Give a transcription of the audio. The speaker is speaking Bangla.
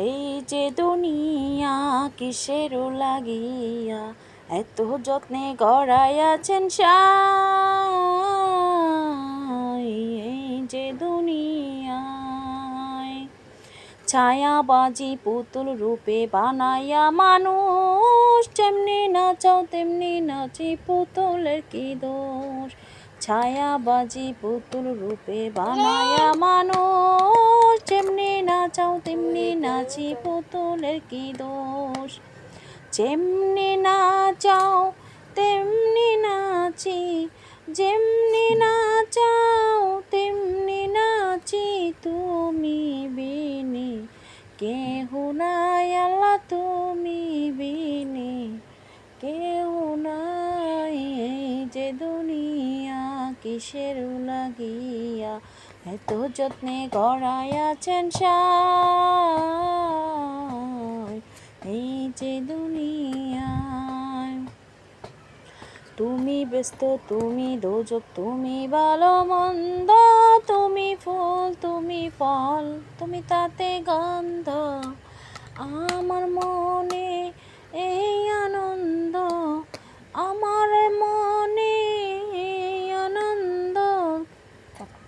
এই যে দুনিয়া কিসের লাগিয়া এত যত্নে গড়াইয়াছেন সাই। এই যে দুনিয়ায় ছায়াবাজি পুতুল রূপে বানাইয়া মানুষ, যেমনি নাচাও তেমনি নাচি পুতুলের কি দোষ। ছায়াবাজি পুতুল রূপে বানাইয়া মানুষ, যেমনি নাচাও তেমনি নাচি পুতুলের কি দোষ। যেমনি নাচাও তেমনি নাচি, যেমনি নাচাও তেমনি নাচি, তুমি বিনে কেহ নাই আল্লাহ, তুমি বিনে কেহ নাই। এই যে দুনিয়া কিসের লাগিয়া এত যত্নে গড়াইয়াছেন সাই। এই যে দুনিয়ায় তুমি ব্যস্ত, তুমি দোজক, তুমি ভালো মন্দ, তুমি ফুল, তুমি ফল, তুমি তাতে গন্ধ। আমার মনে এই